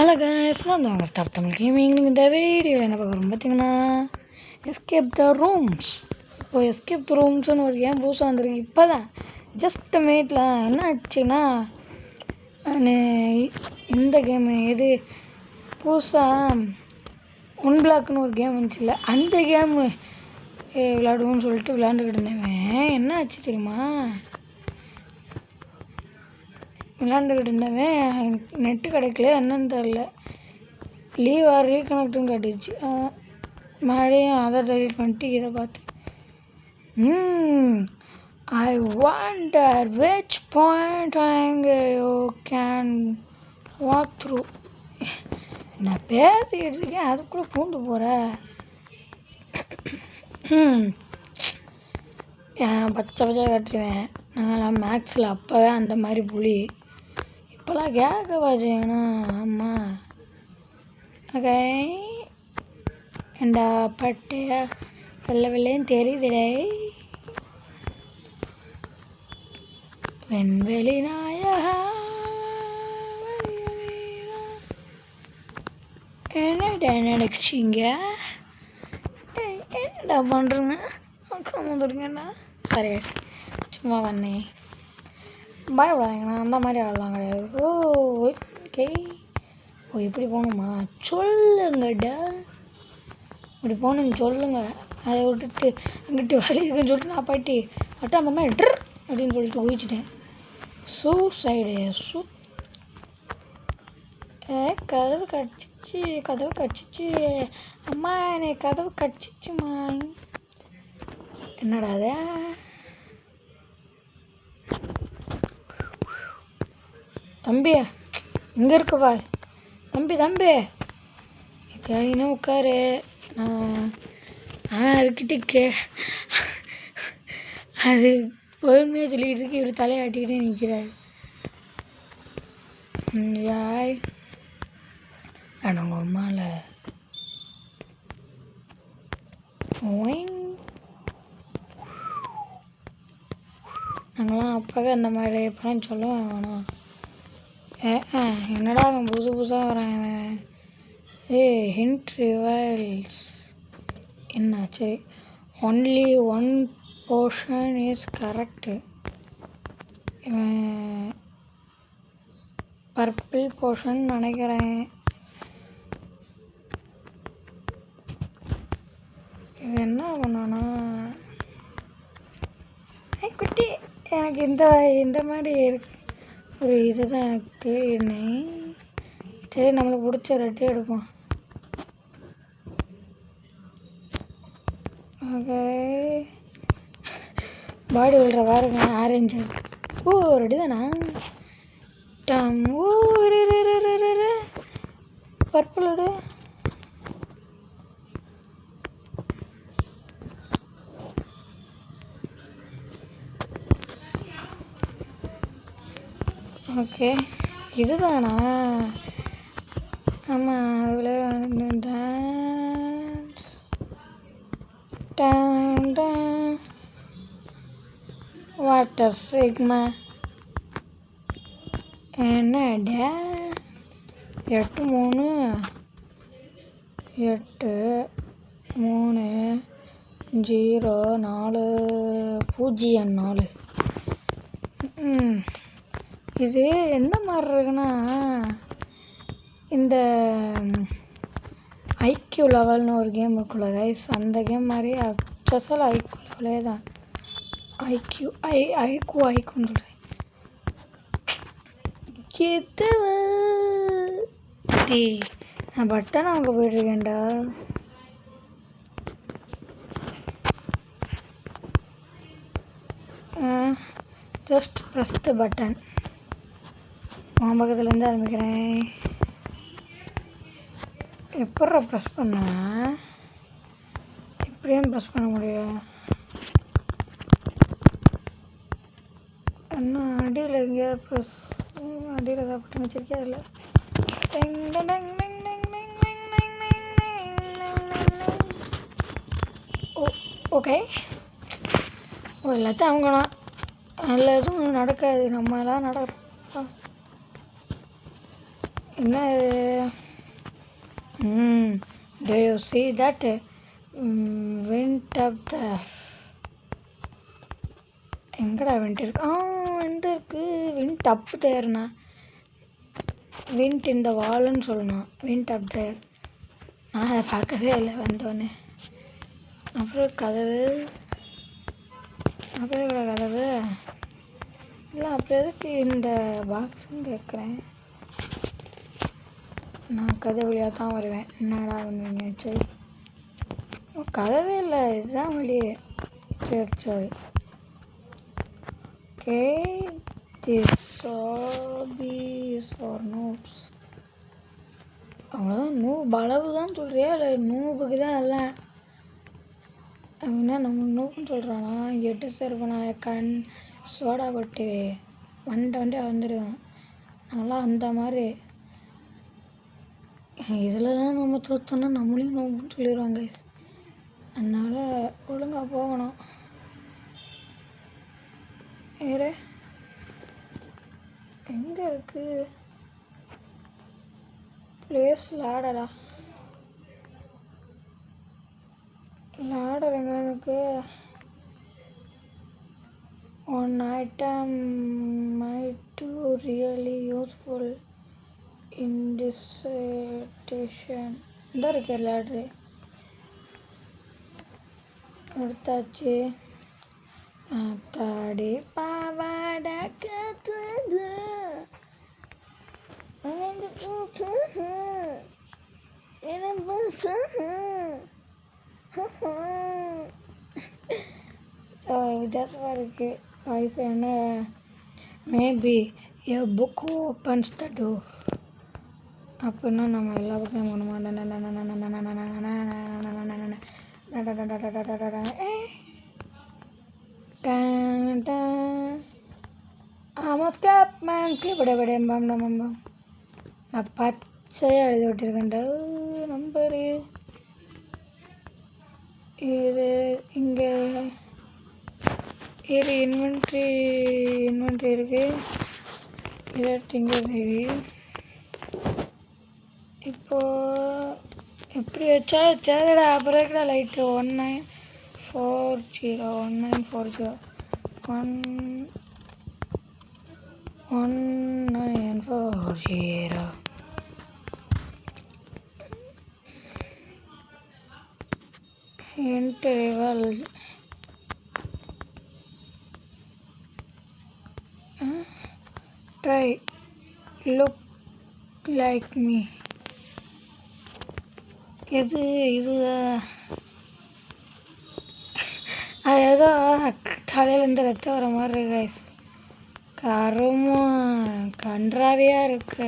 Hello guys, நான் தான் stop Tamil gaming. இந்த வீடியோவில் என்ன பார்க்குறோம் பார்த்தீங்கன்னா, எஸ்கேப் த ரூம்ஸ். இப்போ எஸ்கேப் த ரூம்ஸ்னு ஒரு கேம் புதுசாக வந்திருக்கு. இப்போ தான் ஜஸ்ட் மேட்டில் என்ன ஆச்சுன்னா, நான் இந்த கேமு இது புதுசாக ஒன் பிளாக்னு ஒரு கேம் வந்துச்சுல்ல, அந்த கேமு விளாடுவோம்னு சொல்லிட்டு விளாண்டுக்கிட்டு இருந்தேன். என்ன ஆச்சு தெரியுமா? விளாண்டுக்கிட்டு இருந்தவன் நெட்டு கிடைக்கல, என்னன்னு தெரில, லீவ் ஆர் ரீகனெக்ட்னு காட்டிடுச்சு. மறுபடியும் அதை டெலிட் பண்ணிட்டு இதை பார்த்தேன். ஐ வாண்டர் விச் பாயிண்ட் அங்கே யூ கேன் வாக் த்ரூ. நான் பேசிக்கிட்டு இருக்கேன், அதுக்குள்ளே பூண்டு போகிறேன். பச்சை பச்சை கட்டுருவேன். நாங்களாம் மேக்ஸில் அப்போவே அந்த மாதிரி புலி. இப்போலாம் கேட்க வச்சிங்கன்னா ஆமாம். ஓகே, ஏண்டா பட்டையா வெள்ளை வெள்ளையும் தெரியுதுடே. வெண்வெளி நாயகா என்னடா நினைச்சிங்க? என்னடா பண்ணுறேங்க? அக்கா வந்துடுங்கண்ணா. சரி, சும்மா வந்தேன். பயப்படாதீங்கண்ணா, அந்த மாதிரி ஆடலாம் கிடையாது. ஓகே, இப்படி போகணுமா? சொல்லுங்கடா, இப்படி போகணுன்னு சொல்லுங்க. அதை விட்டுட்டு அங்கிட்டு வழி இருக்குன்னு சொல்லிட்டு நான் பாட்டி அட்டா அந்த மாதிரி ட்ர் அப்படின்னு சொல்லிட்டு ஊழிச்சிட்டேன். சூசைடு கதவு கடிச்சிச்சு அம்மா, என்னை கதவு கடிச்சிச்சுமா. என்னடா அது? தம்பி இங்கே இருக்கு பாரு. தம்பி தேடினா உட்காரு. அதுக்கிட்ட அது பொறுமையாக சொல்லிக்கிட்டு இருக்கு, இவர் தலையாட்டிக்கிட்டே நிற்கிறாரு. யாய் உங்கள் அம்மாவில் நாங்களாம் அப்போவே அந்த மாதிரி படம் சொல்லுவேன். வேணாம், என்னடா அவன் புதுசாக வரான். ஹிண்ட் ரிவல்ஸ் என்ன? சரி, only one portion is correct. Purple portion நினைக்கிறேன். இது என்ன பண்ணானா? குட்டி, எனக்கு இந்த மாதிரி இருக்கு ஒரு இது தான் எனக்கு தேடினேன். சரி, நம்மளுக்கு பிடிச்ச ரெட்டே எடுப்போம். ஓகே, பாடி விழுற பாருங்க, ஆரஞ்சு. ரெடி தானா? பர்பிள் எடு. ஓகே, இதுதானா? ஆமாம், டான்ஸ் வாட்டர் சிக்மா. என்னடா 83030404. இது எந்த மாதிரி இருக்குன்னா, இந்த ஐக்யூ லெவல்னு ஒரு கேம் இருக்குல்ல கைஸ், அந்த கேம் மாதிரி அச்சசல் ஐக்யூ லெவலே தான். ஐக்குன்னு சொல்கிறேன். நான் பட்டன் அங்கே போயிட்டுருக்கேன்டா. Just press the button. உன் பக்கத்துலேருந்து ஆரம்பிக்கிறேன். எப்பட்றா ப்ரெஸ் பண்ண? இப்படியும் ப்ரெஸ் பண்ண முடியும்? என்ன அடியில் எங்கேயா ப்ரெஸ்? அடியில் ஏதாவது பட்டன் வச்சிருக்கியா? இல்லை. ஓகே, எல்லாத்தையும் அவங்களாம் எல்லா எதுவும் நடக்காது. நம்மளாம் என்ன do you see that wind up there? எங்கடா விண்ட் இருக்கு? இந்த இருக்கு விண்ட் அப் தேர்ண்ணா. விண்ட் இந்த வால்னு சொல்லணும். விண்ட் அப் தேர். நான் அதை பார்க்கவே இல்லை வந்தோடனே. அப்புறம் கதவு. அப்புறம் இவ்வளோ கதவு இல்லை. அப்புறம் எதுக்கு இந்த பாக்ஸுன்னு கேட்குறேன். நான் கதவு வழியாக தான் வருவேன். என்னடா பண்ணுவீங்க? சரி, கதவே இல்லை, இதுதான் வழியே. சரி சரி. Okay, this hobby is for noobs. அவ்வளோதான். அளவு தான் சொல்கிறியா இல்லை நூபுக்கு தான் எல்லாம்? அப்படின்னா நம்ம நூப்புன்னு சொல்கிறானா? எட்டு சேர்ப்பனா கண் சோடா கொட்டு வண்டியாக வந்துடுவேன். நல்லா அந்த மாதிரி. இதில் தான் நம்ம தோற்றோன்னா நம்மளையும் நோம்புன்னு சொல்லிடுவாங்க. அதனால் ஒழுங்காக போகணும். ஏறு. எங்கே இருக்குது ப்ளேஸ்? லேடரா? லேடர் எங்கே எனக்கு? One item might really useful in this situation. இந்த இருக்கே லேட்ரு. எடுத்தாச்சு. தாடி பாவாட கத்துது வித்தியாசமாக இருக்குது வாய்ஸ். என்ன maybe a book opens the door. அப்படின்னா நம்ம எல்லா பக்கம் போகணுமா? நான் பச்சையாக எழுதி விட்டுருக்கேன்டா நம்பரு. இது இங்கே இது இன்வென்ட்ரி இருக்குது. இதை எடுத்து இங்கே போய் இப்போது எப்படி வச்சாலும் தேவைடா. அப்புறம் இருக்கடா light 1940 1940. Interval try look like me. இது அது ஏதோ தலையிலேருந்து ரத்தம் வர மாதிரி இருக்கு கைஸ். கருமம் கன்றாவியாக இருக்கு.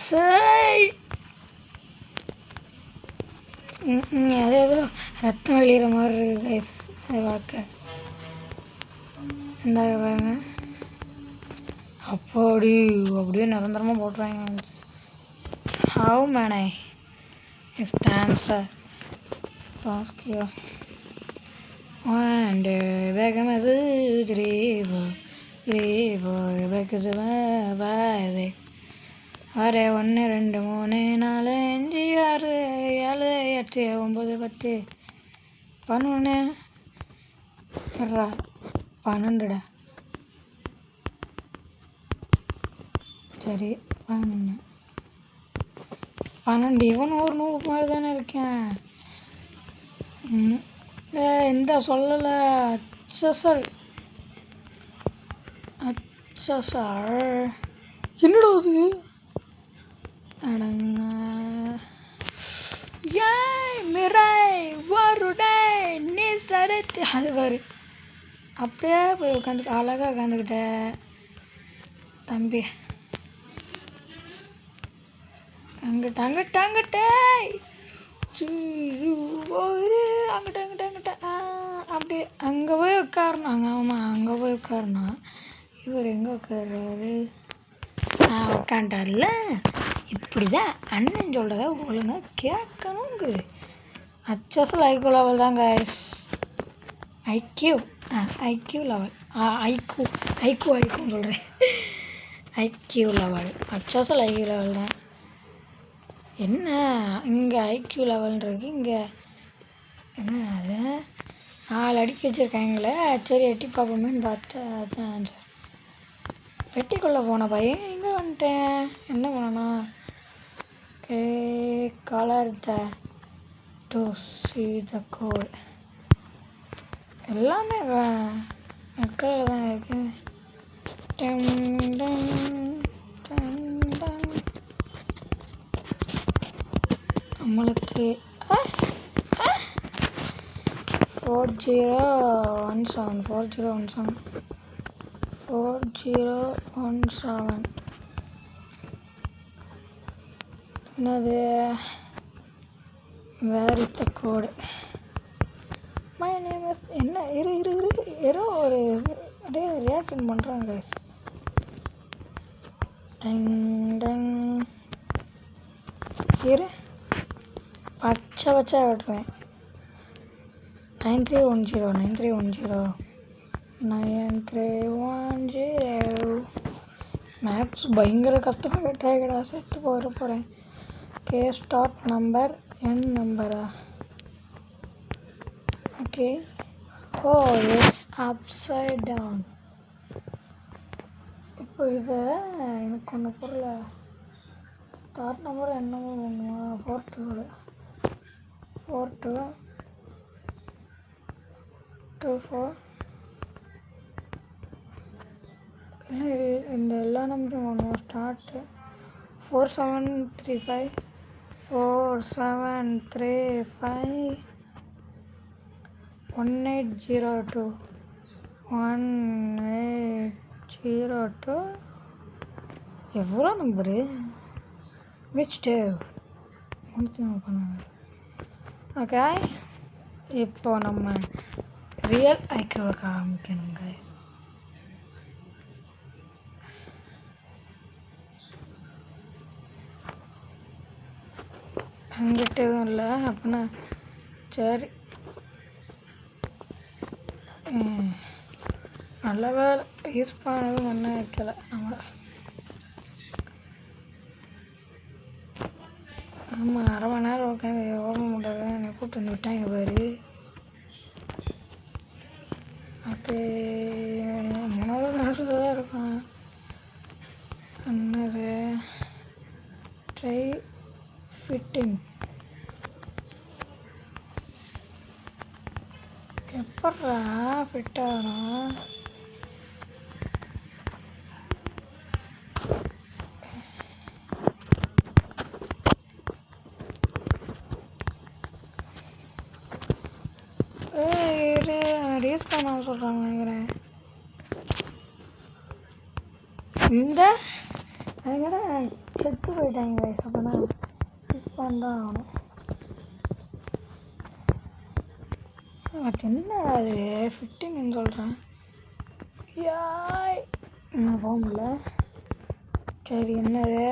சரி, அது ஏதோ ரத்தம் வெளியிற மாதிரி இருக்கு கைஸ். அதை பார்க்க இந்த பாருங்க. அப்படியே நிரந்தரமாக போட்டுருவாங்க. How many is the answer? பாஸ்கியோ and back in my grave back is my அரே 1 2 3 4 5 6 7 8 9 10 11 12டா. சரி 12. இவன் ஒரு நூறு மாதிரி தானே இருக்கேன். இந்த சொல்லலை. அச்சசல் என்னடா அது? அடங்க ஏய் மிரை வருடே நீ சரித்து. அது பாரு அப்படியே போய் உட்காந்து அழகாக உட்காந்துக்கிட்ட தம்பி. அங்கிட்ட அங்கிட்ட அப்படியே அங்கே போய் உட்காரணும். ஆமாம், அங்கே போய் உட்காரணும். இவர் எங்கே உட்கார்றாரு? உட்காண்டார்ல. இப்படி தான் அண்ணன் சொல்கிறத ஒழுங்காக கேட்கணுங்குது. அச்சசல் ஐக்யூ லெவல் தான் கைஸ். IQ level. ஐக்குன்னு சொல்கிறேன். ஐக்யூ லெவல் அச்சாசல் ஐக்யூ லெவல் தான். என்ன இங்கே ஐக்யூ லெவல் இருக்குது, இங்கே என்ன அது 4 அடிக்க வச்சுருக்காங்களே. சரி எட்டி பார்ப்போமேன்னு பார்த்தா அதுதான் ஆன்சர். பெட்டிக்குள்ளே போன பையன் எங்கே வந்துட்டேன், என்ன பண்ணனா okay colour the to see the code எல்லாமே கலரில் தான் இருக்குது. நம்மளுக்கு 4017 என்னது, where is the code, my name is என்ன ஏதோ ஒரு அப்படியே ரியாக்ஷன் பண்ணுறாங்க கைஸ். பச்சை விட்டுருவேன். 9310 மேப்ஸ் பயங்கர கஷ்டமாக கட்டாயடா, செத்து போகிறேன். ஓகே ஸ்டார்ட் நம்பர் என் நம்பரா, ஓகே ஓ எஸ் அப்சைட் டவுன். இப்போ இதை எனக்கு ஒன்று பொருள் ஸ்டார்ட் நம்பர் என்ன பண்ணுவா 4224 இல்லை இந்த எல்லா நம்பரும் பண்ணுவோம். ஸ்டார்ட்டு 4735 1802 எவ்வளோ நம்பரு விச் முடிச்சு பண்ணாங்க. ஓகே இப்போ நம்ம ரியல் ஐக்கியூவை காமிக்கணுங்க. அங்கிட்ட எதுவும் இல்லை அப்படின்னா சரி நல்ல வேலை யூஸ் பண்ணதும் ஒன்றும் வைக்கலை நம்ம. ஆமாம் 1/2 மணி நேரம் உட்காந்து ஓட முடியாது, என்னை கூப்பிட்டு வந்து விட்டாங்க பாரு. அது 3வது நாளில் தான் இருக்கும். என்னது ட்ரை ஃபிட்டிங் எப்பட்றா ஃபிட் ஆகணும். ரீஸ் பண்ண சொல்கிறாங்க நினைக்கிறேன். இந்த அதுக்கட செத்து போயிட்டாங்க வயசு, அப்போனா ரீஸ் பண்ண தான் ஆகணும். எனக்கு என்னடா அது ஃபிட்டின்னு சொல்கிறேன். யாய் நான் போக முடியல. சரி என்னது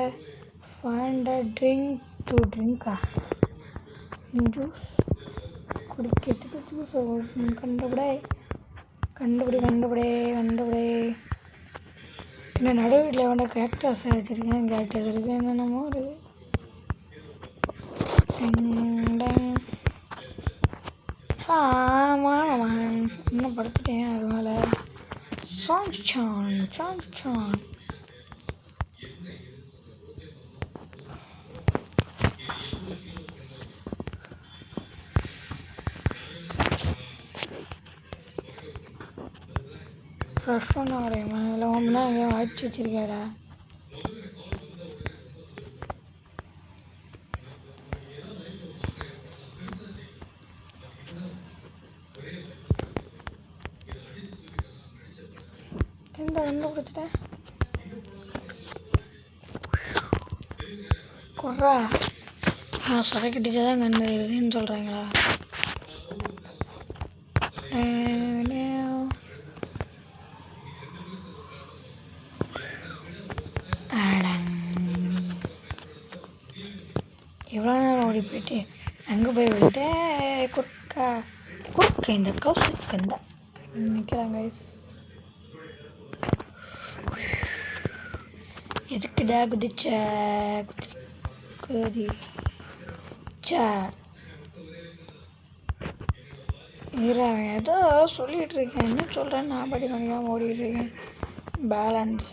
ஃபைண்ட் அ ட்ரிங்க் டு ட்ரிங்க்கா, ஜூஸ் குடிக்கிறதுக்கு ஜூஸை கண்டுபிடி. என்ன நடு வீட்டில் வேணா கேக்டஸ் வச்சுருக்கேன், கேக்டஸ் இருக்குது என்னென்னமோ இருக்குது. இன்னும் படுத்துட்டேன் அதனால சான் ஃப்ரெஷ் பண்ண வரையுமா இல்லை ஒன்றா எங்கேயும் வாய்ச்சி வச்சிருக்கேடா. இந்த கண்டுபிடிச்சிட்டேன் குர்ரா. சரக்கு அடிச்சா தான் கண்ணு இருக்குதுன்னு சொல்கிறாங்களா. எவ்வளோ நேரம் ஓடி போயிட்டு அங்கே போய் விட்டு குறுக்க இந்த கவுசுக்கு இந்த நிற்கிறாங்க. எதுக்குடா குதிச்சா அவன் ஏதோ சொல்லிகிட்டு இருக்கேன், என்ன சொல்கிறேன்னு நான் படி பண்ணிக்காமல் ஓடிட்டு இருக்கேன். பேலன்ஸ்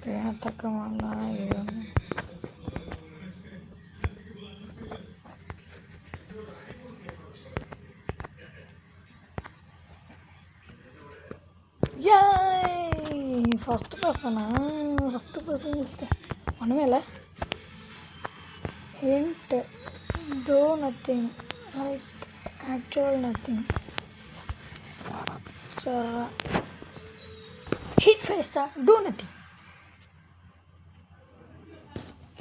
பேணத்தக்கமாக இது ஃபஸ்ட்டு பர்சன் ஒன்றுமே இல்லை. Hint do nothing like actual nothing. சரி ஹிட் ஃபேஸ்டா டூ நத்திங்.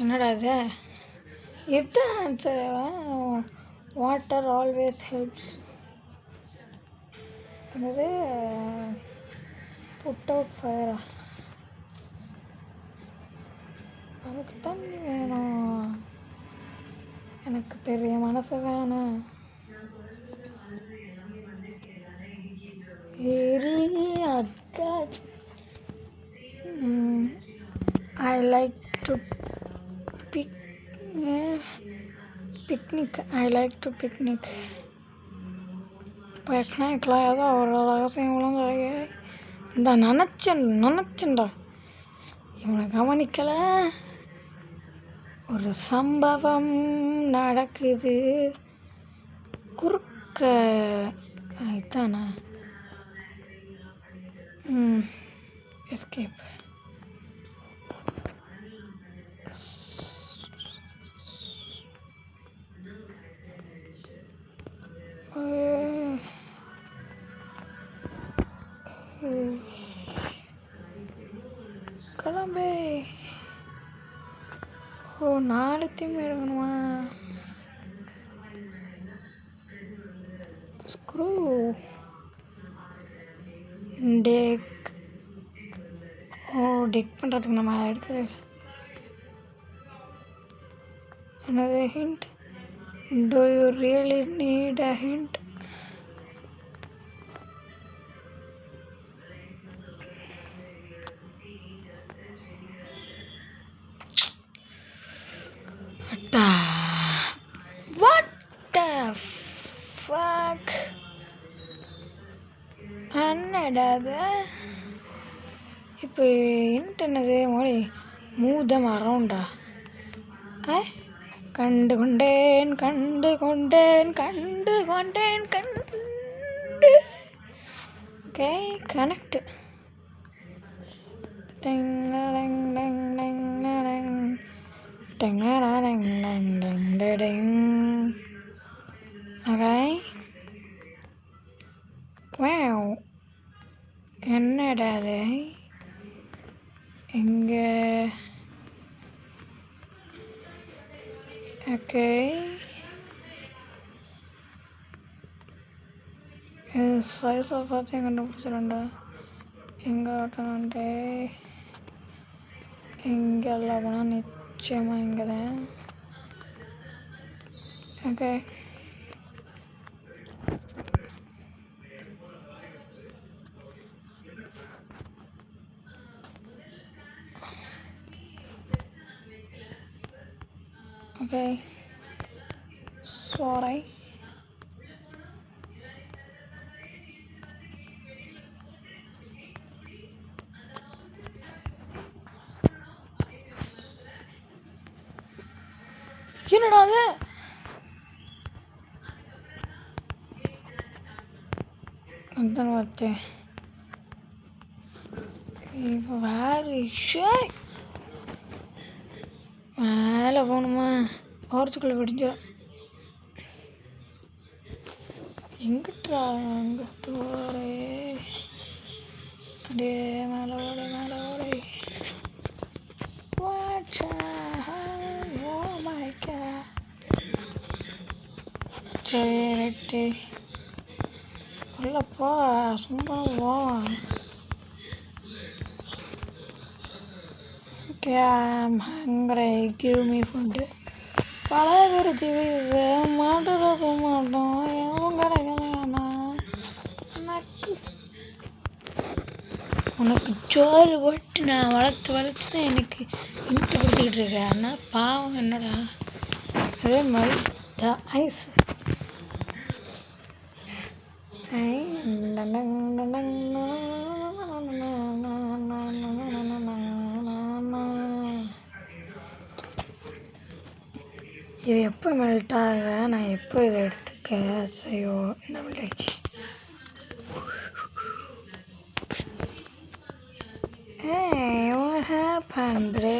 என்னடா இது? இதுதான் ஆன்சர். Water always helps. என்னது? புட் அவுட் ஃபயரா? அதுக்கு தண்ணி வேணும். எனக்கு பெரிய மனசு வேணும். I like to picnic. I like to picnic. பிக்னிக்கில் ஏதோ ஒரு ரகசியங்களும் கிடையாது. இந்த நினச்சேன்டா இவனை கவனிக்கலை. ஒரு சம்பவம் நடக்குது குறுக்க. இதுதானா? எஸ்கேப். கிளம்பே. ஓ 4 தீம் எடுக்கணுமா? Screw tech. டெக் பண்ணுறதுக்கு நம்ம எடுக்கவே இல்லை. என்னது hint? Do you really need a hint? What the fuck? என்னடா அது? இப்போ ஹிண்ட் என்னது? மோடி மூவ் தம் அரவுண்டா? கண்டு கொண்டேன். Okay connect. Okay wow. என்னடா அது? எங்கே? ஓகே சைஸை பார்த்து கண்டுபிடிச்சிடண்டா. எங்கே ஓட்டணுன்ட்டு இங்கே எல்லாம் போனால் நிச்சயமாக இங்கே தான். Okay okay sorry. என்னடா அது? அதான் பார்த்தேன். இப்போ வேறு மேலே போகணுமா? போகிறதுக்குள்ளே விடிஞ்சிடும். எங்கிட்டா அங்கிட்டு ஓடே. அப்படியே மேலே ஓடே. சரி ரைட்டு உள்ளப்பா சும்மா வா. I'm hungry, give me food. பழைய பேர் ஜீவிஸு மாட்டுறது மாட்டோம் எதுவும் கிடைக்கலண்ணா எனக்கு. உனக்கு சோறு போட்டு நான் வளர்த்து தான் எனக்கு இன்ட்டு கொடுத்துக்கிட்டு இருக்கேன். ஆனால் பாவம் என்னடா. அதே மாதிரி த ஐஸ் இது எப்போ மெல்ட் ஆக நான் எப்போ இதை எடுத்துக்க. ஐயோ என்ன மெல்ட் ஆயிடுச்சு. Hey, what happened, bro?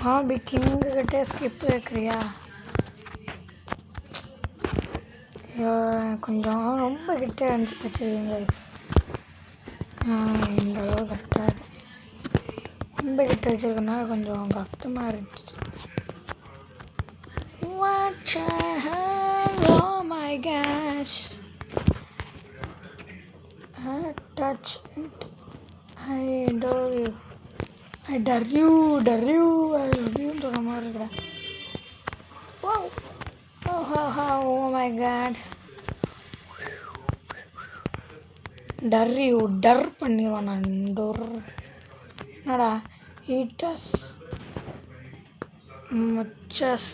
Hobby king கிட்டே ஸ்கிப் வைக்கிறியா? ஐயோ கொஞ்சம் ரொம்ப கிட்டே வச்சுருக்கீங்க கைஸ். இந்த அளவு கரெக்டாக ரொம்ப கிட்ட வச்சுருக்கனால கொஞ்சம் கஷ்டமாக இருந்துச்சு. What the hell? Oh my gosh. Touch it. I adore you. I dare you. I love you. சொல்கிற மாதிரி இருக்கிறேன். Wow. Oh my god. Dare you. Dar பண்ணிடுவான் நான். டோர் என்னடா. Eat us much as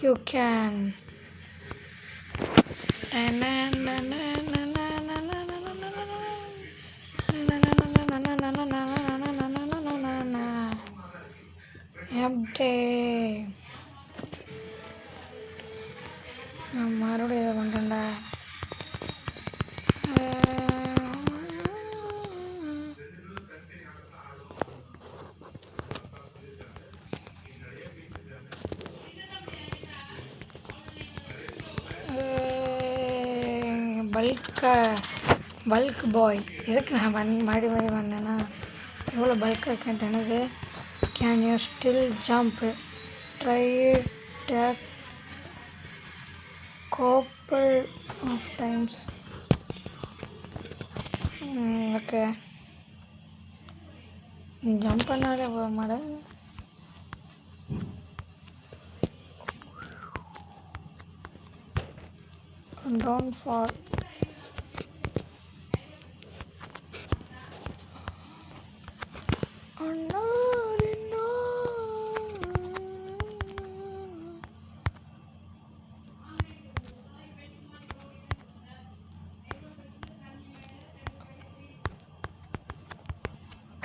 you can. நான் மறுபடியும் இதை பண்ணுறேன்டா. Bulk பாய் எதுக்கு நான் மறுபடி வந்தேன்னா எவ்வளோ பல்காக இருக்கேன்ட்டு. என்னது can you still jump try take couple of times. Okay jump பண்ணாலே போக மாட்டேன். Don't fall.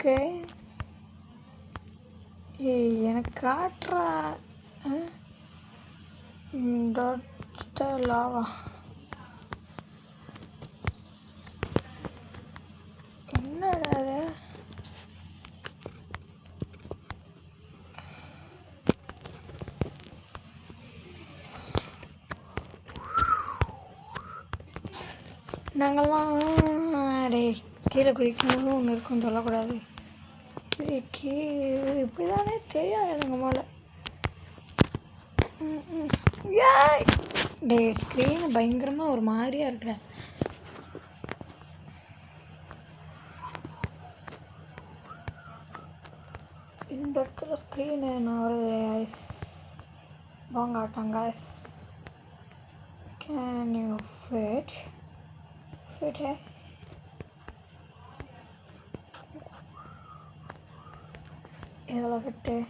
ஓகே எனக்கு காட்டுறா லாவா. என்னடா அது? நாங்கள்லாம் டே கீழே குதிக்கணும்னு ஒன்று இருக்குன்னு சொல்லக்கூடாது. இப்படி தானே தெரியாது எங்கள் மேலே. ஏய் டே ஸ்க்ரீனு பயங்கரமாக ஒரு மாதிரியாக இருக்கிற. இந்த இடத்துல ஸ்க்ரீனு நான் வருது ஐஸ் வாங்காட்டாங்க ஐஸ். கேன் யூ ஃபிட் இதெல்லாம் விட்டு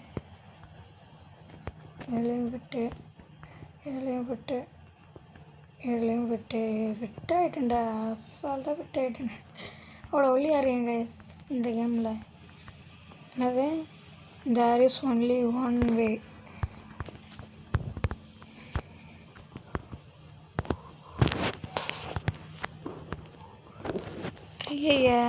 இதுலேயும் விட்டு ஆகிட்டேன்டா. அசால்ட்டாக விட்டு ஆகிட்டேன். அவ்வளோ ஒல்லியாக இருக்கேங்க இந்த கேமில். என்னது there is only one way. ஐயா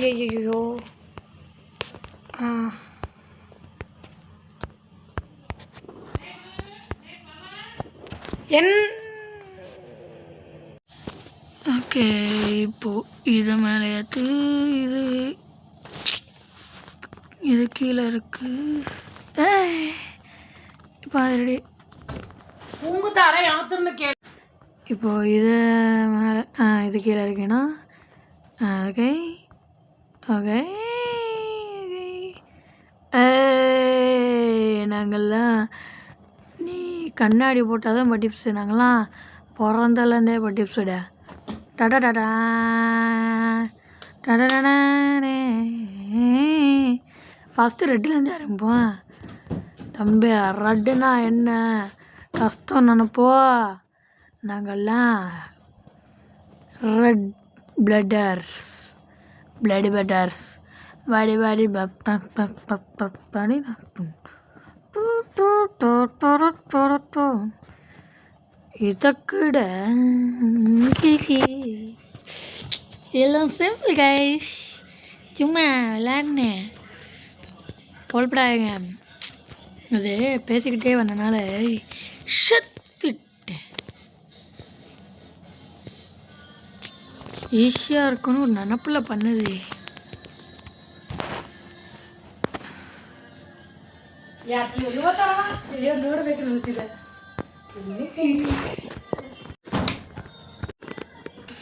ஐயோ ஓகே இப்போது இதை மேலே ஏற்று இது கீழே இருக்கு. இப்போ அது உங்கள் தர யாத்திரன்னு இப்போ இதை மேலே இது கீழே இருக்குன்னா ஓகே ஓகே. நாங்கள்லாம் நீ கண்ணாடி போட்டால் தான் பட்டிப்ஸு. நாங்கள்லாம் பிறந்தலேருந்தே பட்டிப்ஸுடா. டடா டடா டடடே. ஃபஸ்ட்டு ரெட்டுலேருந்து ஆரம்பிப்போம். தம்பி ரெட்டுனா என்ன கஷ்டம் நினைப்போ. நாங்கள்லாம் ரெட் பிளட்டர்ஸ் வாடி வாடி இதக்கூட எல்லாம் சிம்பிள் கைஸ், சும்மா விளையாடுனேன், கவலைப்படாதீங்க. அது பேசிக்கிட்டே வந்தனால சத்துட்டேன். ஈஸியாக இருக்குன்னு ஒரு நினப்பில் பண்ணுது.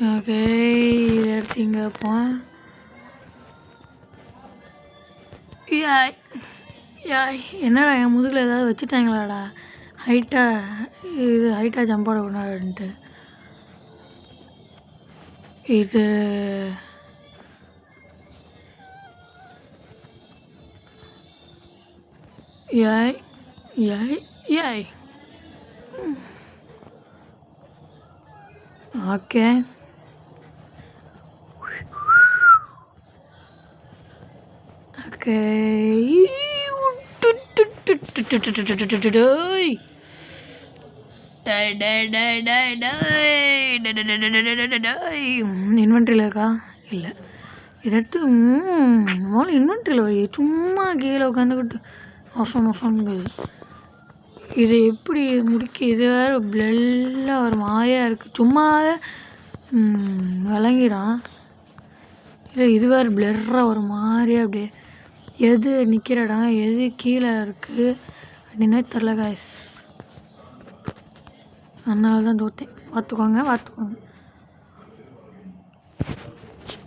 ஓகே, இதை எடுத்தீங்க. அப்போ என்னடா என் முதுகில் ஏதாவது வச்சுட்டாங்களாடா ஹைட்டாக ஜம்ப் ஆடக்கூடாதுன்ட்டு. இது ஓகே. ஓகே, இன்வென்ட்ரியில் இருக்கா? இல்லை, இதை எடுத்து முதல்ல இன்வென்ட்ரியில் வை. சும்மா கீழே உட்காந்துக்கிட்டு நொசங்குது. இது எப்படி முடிக்க? இது வேறு பிளெல்லாக ஒரு மாயாக இருக்குது. சும்மாவே விளங்கிடும். இல்லை, இது வேறு பிளர்ராக ஒரு மாதிரியே அப்படியே எது நிற்கிற இடம் எது கீழே இருக்குது அப்படின்னே தெரில காய்ஸ். அதனால தான் தோற்றேன். பார்த்துக்கோங்க.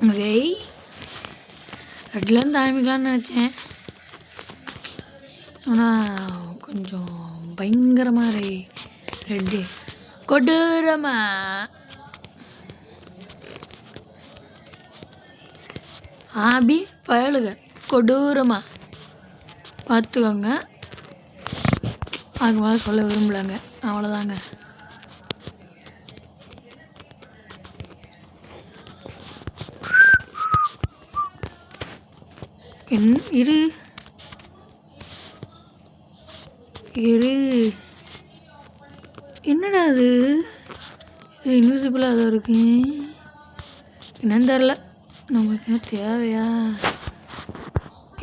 ஓகே, ரெட்லேருந்து ஆரம்பிக்கலான்னு நினச்சேன். ஆனால் கொஞ்சம் பயங்கரமாக ரெட்டு கொடூரமா ஆபி பயலுக கொடூரமாக பார்த்துக்கோங்க. அதுக்கு மேலே சொல்ல விரும்பலைங்க, அவ்வளோதாங்க. இரு என்னடா அது இன்விசிபிளாக தான் இருக்கு. என்னன்னு தெரில. நமக்கு என்ன தேவையா?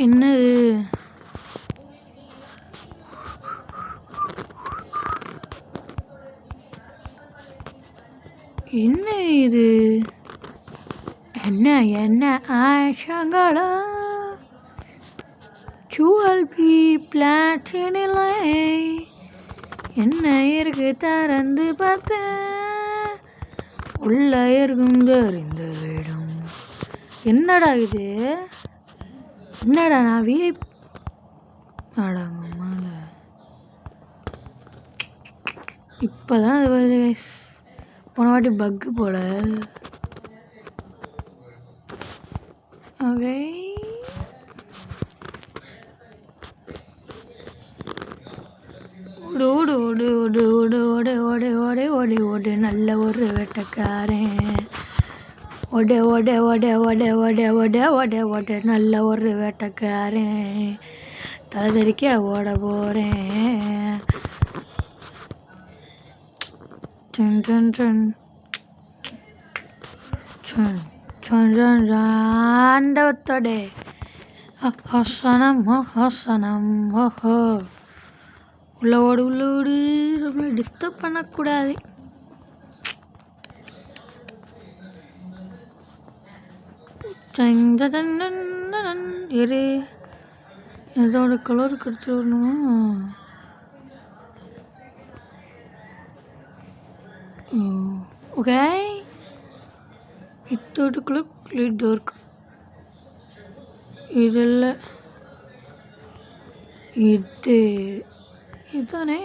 என்னது என்ன இது? என்ன ஆஷங்களா சுவல்பி பிளாட்டினிலே என்ன இருக்கு? திறந்து பார்த்தேன், உள்ள இருக்கும் தெரிந்த இடம். என்னடா இது? என்னடா நான் ஆடாங்க மேலே இப்போதான் அது வருது கைஸ். போன வாட்டி பக்கு போல. ஓகே, ஓடு ஓடு ஓடு ஓடு ஓடு ஓடு ஓடு ஓடு ஓடு நல்ல ஒரு வேட்டைக்காரன். ஓடு ஓடு ஓடு ஓடு ஓடு ஓடு ஓடு ஓடு நல்ல ஒரு வேட்டைக்காரன். தலை தெறிக்க ஓட போகிறேன். ஆண்டவத்தோட ஹசனம் ஹசனம் ஓஹோ. உள்ளோடு ரொம்ப டிஸ்டர்ப் பண்ணக்கூடாது. இரு, இதோட கலர் கிடச்சி வரணுமா? ஓகே, இதோட கலர் டார்க். இது இல்லை, இதுதானே.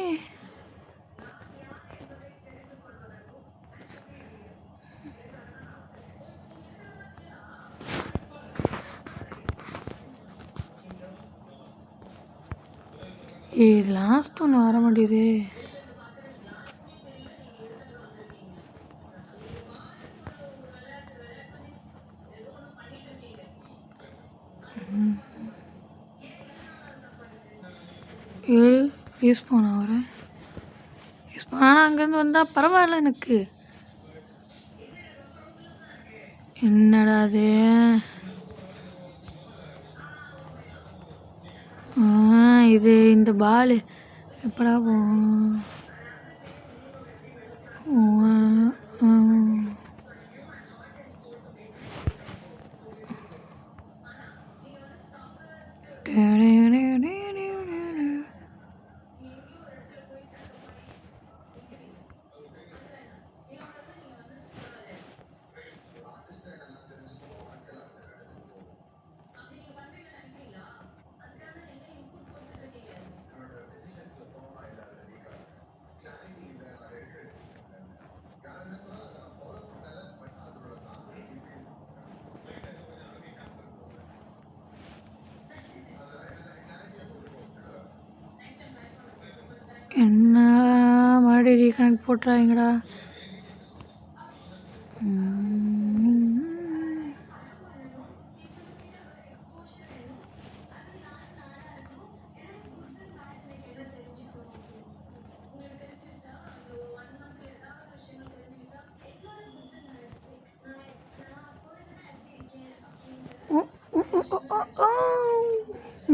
லாஸ்ட் ஒன்று வர மாட்டேது. ரீஸ்பான் ஆகிறேன். ரீஸ்பான் ஆனால் அங்கேருந்து வந்தால் பரவாயில்ல எனக்கு. என்னடா அது? இது இந்த பால் எப்படா போகும்? என்ன மறுபடியும் reconnect போட்டுறாங்கடா.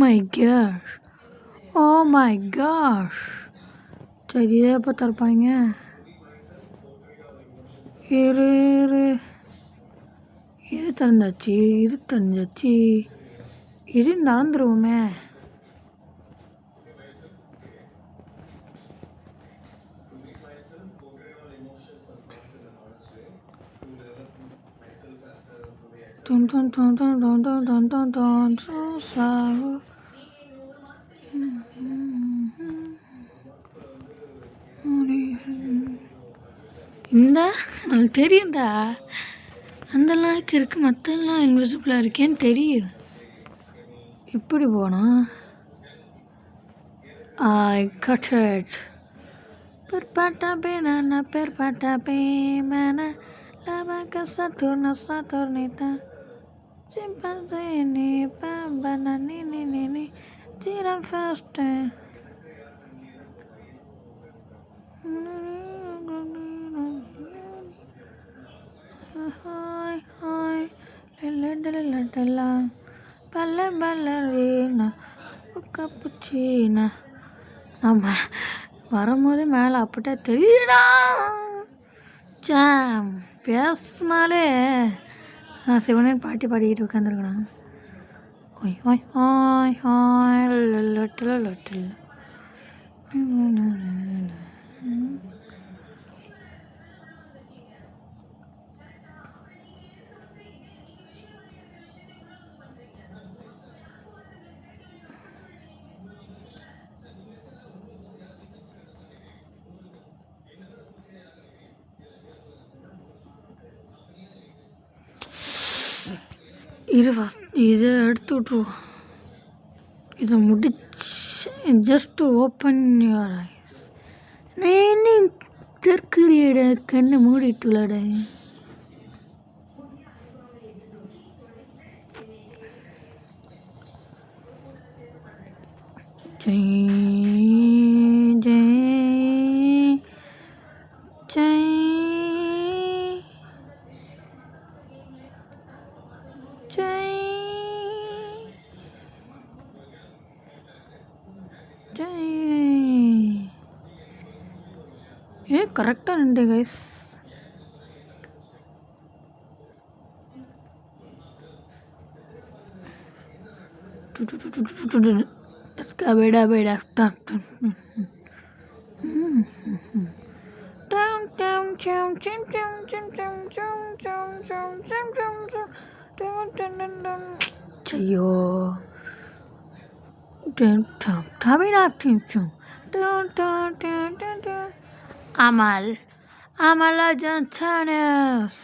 My gosh. Oh my gosh. சரி இதை எப்போ திறப்பாங்க? இது திறந்தாச்சு, இது திறந்தாச்சு, இது நடந்துருவோமே. இந்த எனக்கு தெரியும்டா, அந்த லாய்க்கு இருக்குது, மற்றெல்லாம் இன்விசிபிளாக இருக்கேன்னு தெரியும். இப்படி போனால் I got it. Perpata banana, perpata banana, la vaca Saturnita, chimpanzee, banana, giraffe. Hi, la ballerina, cappuccina. நம்ம வரும்போது மேலே அப்படிட்டா தெரியுடா. ஜாம் பேசினாலே நான் சிவனேன் பாட்டி பாடிக்கிட்டு உட்காந்துருக்கேன். ஓய் ஓய் ஹாய் ஹாய் லொட்டில் லொட்டில். இதை எடுத்து விட்ருவோம். இதை முடிச்சு ஜஸ்ட் ஓப்பன் யுவர் ஐஸ். நான் என்ன தெற்குறியட கண்ணை மூடிட்டுள்ளட. ஜெய் ஜெய் ஜெய் கரெக்டாக நின்று கைஸ். பேடா பேடா ஐயோ Amal Amalajatanes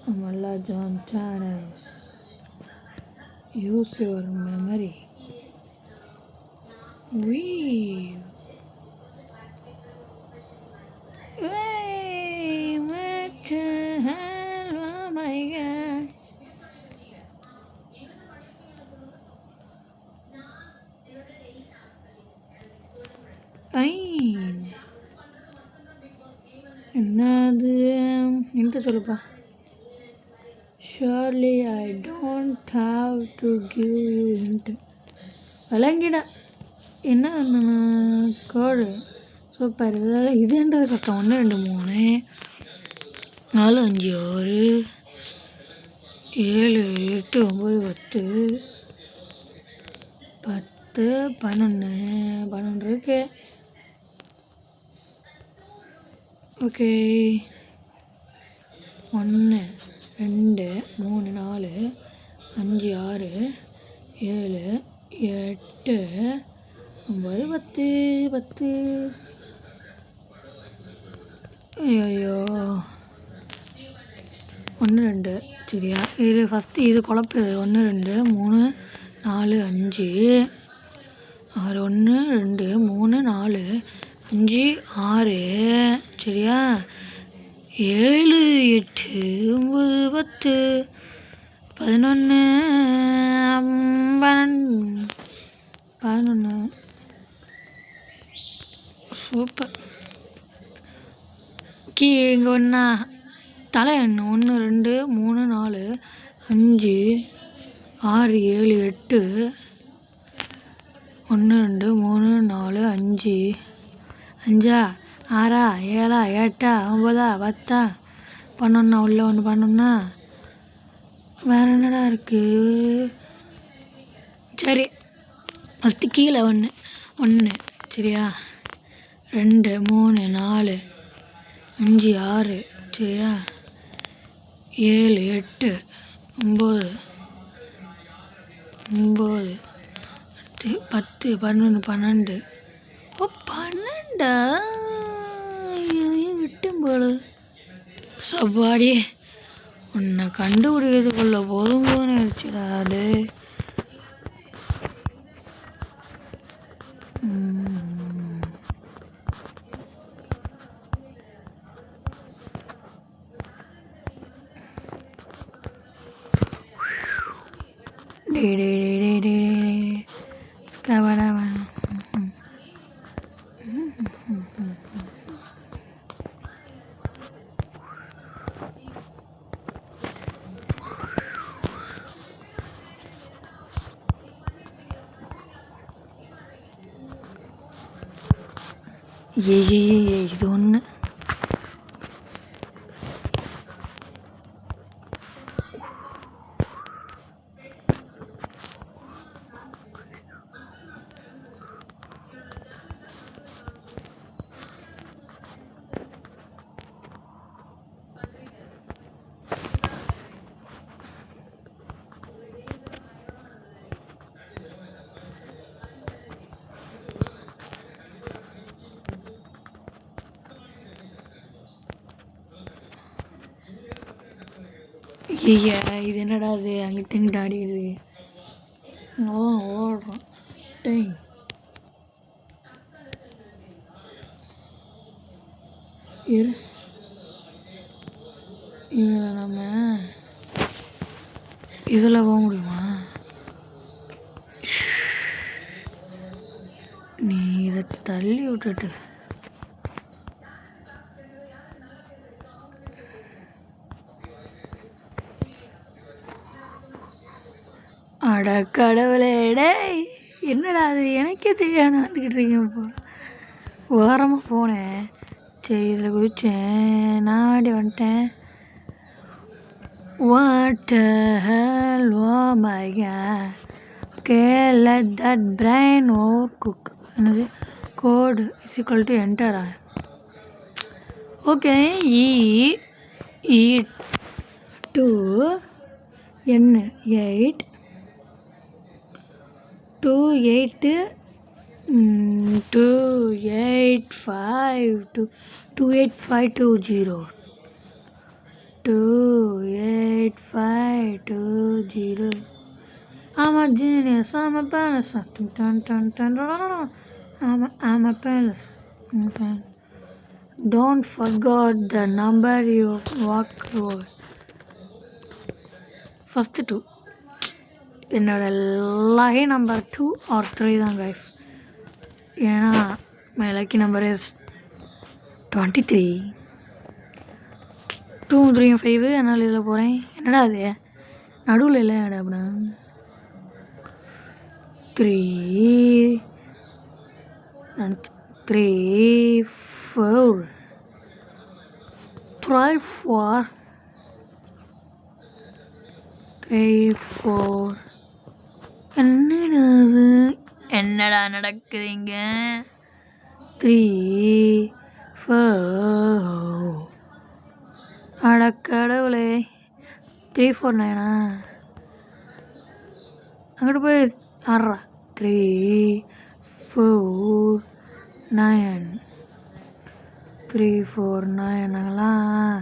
Amalajatanes use your memory. Weave. Hey, what the hell? Oh my god. என்னது என்கிட்ட சொல்லுப்பா. Surely I don't have to give you hint. விளங்கிட என்ன கோடு சூப்பர். இதுன்றது கஷ்டம். 1 2 3 4 5 6 7 8 9 10 11 இருக்கு. ஓகே 1 2 3 4 5 6 7 8 9 10 ஐயோ 1 2 சரியா? இது ஃபஸ்ட்டு இது குழப்பு. 1 2 3 4 5 6 1 2 3 4 5 6 சரியா? 7 8 9 10 11 11 சூப்பர். இங்கே ஒன்றா தலை எண்ணு 1 2 3 4 5 6 7 8 1 2 3 4 5 5 6 7 8 9 10 11 உள்ள 1 11 வேறு என்னடா இருக்குது? சரி ஃபஸ்ட்டு கீழே 1 1 சரியா? 2 3 4 5 6 சரியா? 7 8 9 9 10 11 12 12 இதையும் விட்டும் போல. சப்பாடி உன்னை கண்டுபிடிக்கிறதுக்குள்ள போதும் போதுன்னு ஆயிடுச்சுடா. இது ஒன்று இது என்னடா அது அங்கிட்ட இங்கிட்ட ஆடிக்கிட்டு ஓடுறோம். டேய் இதில் நம்ம இதில் போக முடியுமா? நீ இதை தள்ளி விட்டுட்டு அட கடவுளே. டேய் என்னடா அது எனக்கே தெரியாது வந்துக்கிட்டு இருக்கேன். இப்போ ஓரமாக போனேன். சரி இதில் குதிச்சேன். நான் ஆடி வந்துட்டேன். What the hell? Oh my god. Okay, let that brain overcook. என்னது code is equal to enter. Okay 2 என்ன 8 2 8 2 8 5 2 8 5 2 0 2 8 5 2 0. I'm a genius. I'm a palace. I'm a palace. Don't forget the number you walk over. First 2. என்னோட lucky number 2 or 3 தான் guys. ஏன்னா my lucky number is 23. 2 3 5 அதனால் இதில் போகிறேன். என்னடா அது நடுவில் இல்லை என்னடா அப்படின்னா 3 4 try 4 3 4. என்னடா நடக்குதுங்க 3 4. அடக்கடவுளே 3 4 9 அங்கிட்டு போய் ஆடுறா 3 4 9 3 4 9 நாங்களாம்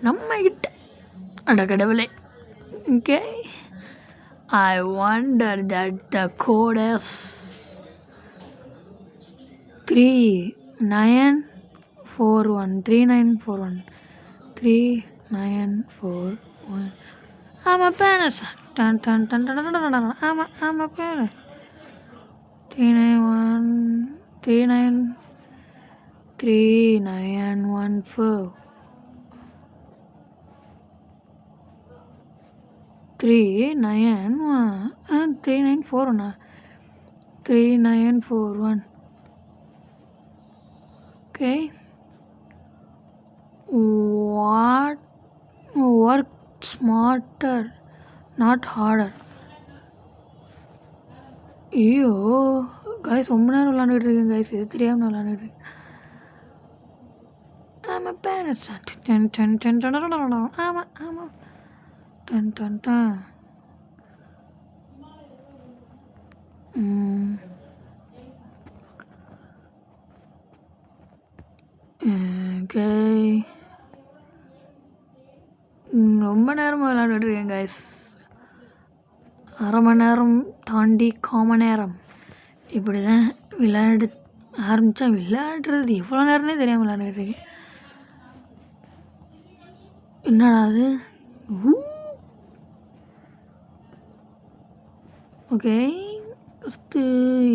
நம்ம கிட்ட அடக்கடவுளே. Okay I wonder that the code is 3941 3941 3941. I'm a penis. I'm a penis. 391 3914 3941 3941. Okay. What? Work smarter, not harder. ஐயோ கைஸ் ரொம்ப நேரம் விளாண்டுட்டு இருக்கேன் கைஸ். இது தெரியாமல் விளாண்டுட்டு இருக்கேன். ஆமாம் பேரஸ் ஆமாம் ஆமாம் டன் டன் டன். ஓகே ரொம்ப நேரமாக விளையாண்டுட்டு இருக்கேன் கைஸ். அரை மணி நேரம் தாண்டி காமன் நேரம் இப்படி தான் விளையாட ஆரம்பித்தா விளையாடுறது எவ்வளோ நேரம்னே தெரியாமல் விளையாண்டுட்டு இருக்கேன். என்னடா அது ஓகே ஃபஸ்ட்டு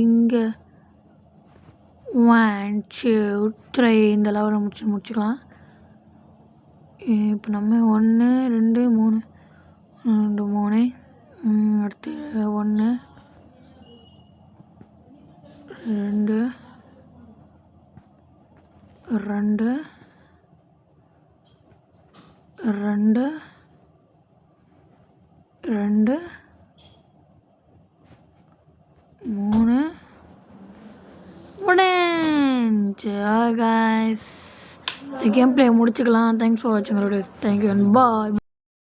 இங்கே 1 2 3 இந்த லெவலை முடிச்சுக்கலாம். இப்போ நம்ம 1 2 3 2 3 அடுத்து 1 2 2 2 2 3 முடிஞ்சு. guys இந்த கேம் பிளே முடிச்சுக்கலாம். தேங்க்ஸ் ஃபார் வாட்சிங். Thank you and bye.